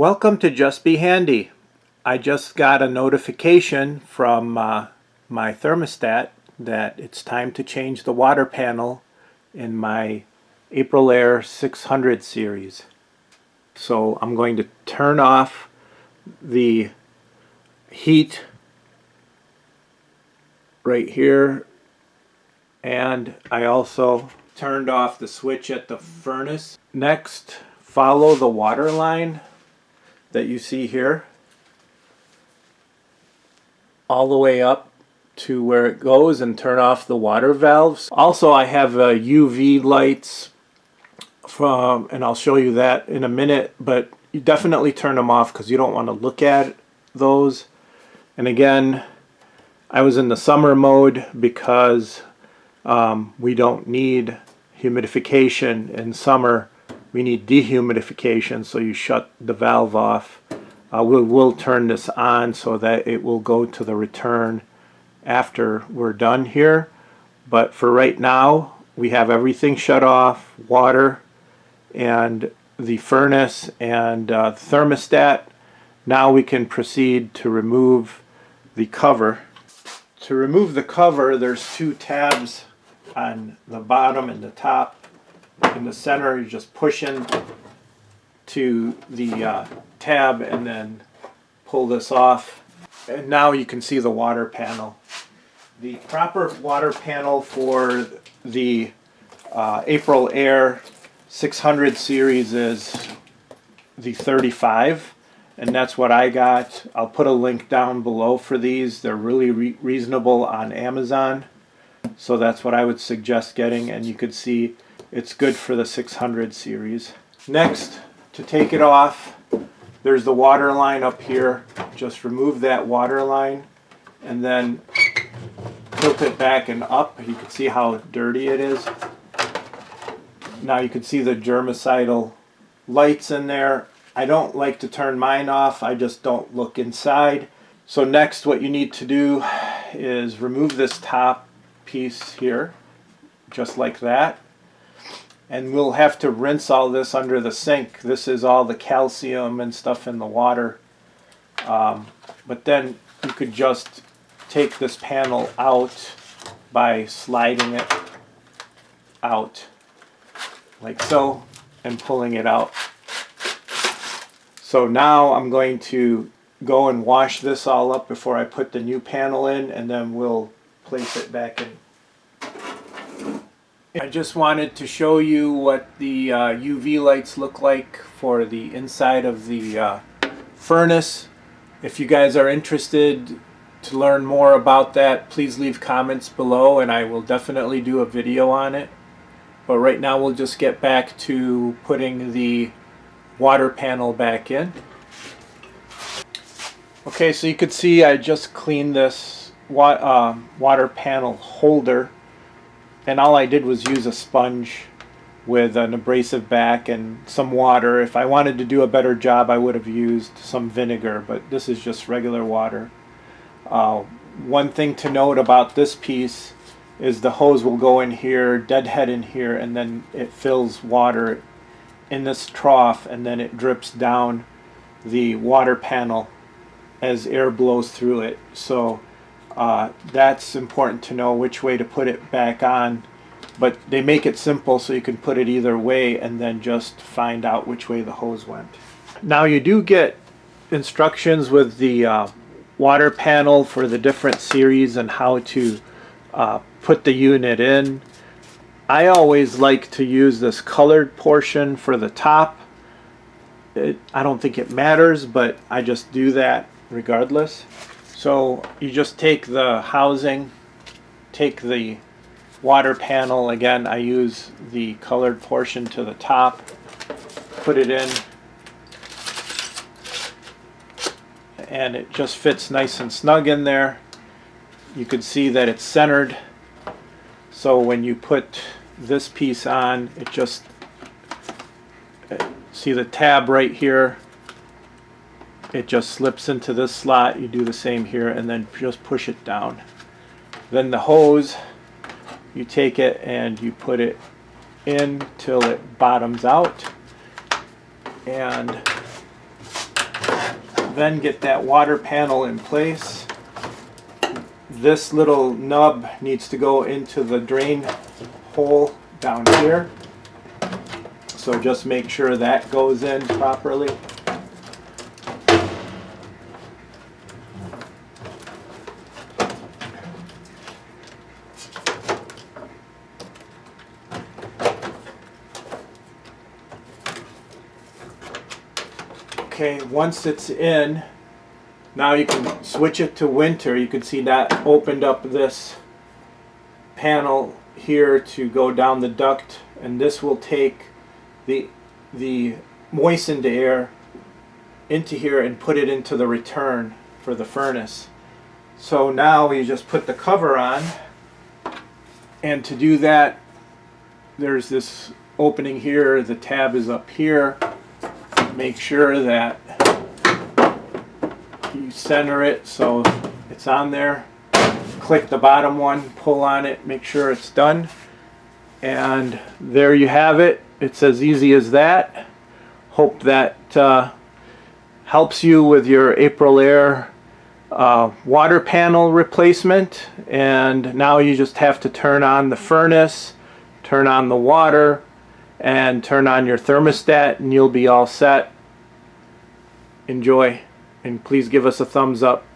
Welcome to Just Be Handy. I just got a notification from my thermostat that it's time to change the water panel in my Aprilaire 600 series. So I'm going to turn off the heat right here, and I also turned off the switch at the furnace. Next, follow the water line that you see here all the way up to where it goes and turn off the water valves. Also, I have UV lights from, and I'll show you that in a minute, but you definitely turn them off because you don't want to look at those. And again, I was in the summer mode because we don't need humidification in summer. We need dehumidification, so you shut the valve off. We'll turn this on so that it will go to the return after we're done here. But for right now, we have everything shut off, water and the furnace and the thermostat. Now we can proceed to remove the cover. To remove the cover, there's two tabs on the bottom and the top. In the center, you just push in to the tab and then pull this off. And now you can see the water panel. The proper water panel for the Aprilaire 600 series is the 35, and that's what I got. I'll put a link down below for these. They're really reasonable on Amazon, so that's what I would suggest getting, and you could see it's good for the 600 series. Next, to take it off, there's the water line up here. Just remove that water line and then tilt it back and up. You can see how dirty it is. Now you can see the germicidal lights in there. I don't like to turn mine off. I just don't look inside. So next, what you need to do is remove this top piece here, just like that. And we'll have to rinse all this under the sink. This is all the calcium and stuff in the water. But then you could just take this panel out by sliding it out like so and pulling it out. So now I'm going to go and wash this all up before I put the new panel in, and then we'll place it back in. I just wanted to show you what the UV lights look like for the inside of the furnace. If you guys are interested to learn more about that, please leave comments below and I will definitely do a video on it. But right now we'll just get back to putting the water panel back in. Okay, so you could see I just cleaned this water panel holder. And all I did was use a sponge with an abrasive back and some water. If I wanted to do a better job, I would have used some vinegar, but this is just regular water. One thing to note about this piece is the hose will go in here, deadhead in here, and then it fills water in this trough, and then it drips down the water panel as air blows through it. So that's important to know which way to put it back on, but they make it simple so you can put it either way and then just find out which way the hose went. Now you do get instructions with the water panel for the different series and how to put the unit in. I always like to use this colored portion for the top. I don't think it matters, but I just do that regardless. So you just take the housing, take the water panel, again I use the colored portion to the top, put it in, and it just fits nice and snug in there. You can see that it's centered, so when you put this piece on, it just, see the tab right here, it just slips into this slot. You do the same here and then just push it down. Then the hose, you take it and you put it in till it bottoms out, and then get that water panel in place. This little nub needs to go into the drain hole down here. So just make sure that goes in properly. Okay, once it's in, now you can switch it to winter. You can see that opened up this panel here to go down the duct, and this will take the moistened air into here and put it into the return for the furnace. So now you just put the cover on, and to do that there's this opening here, the tab is up here. Make sure that you center it so it's on there. Click the bottom one, pull on it, make sure it's done, and there you have it. It's as easy as that. Hope that helps you with your Aprilaire water panel replacement. And now you just have to turn on the furnace, turn on the water, and turn on your thermostat, and you'll be all set. Enjoy, and please give us a thumbs up.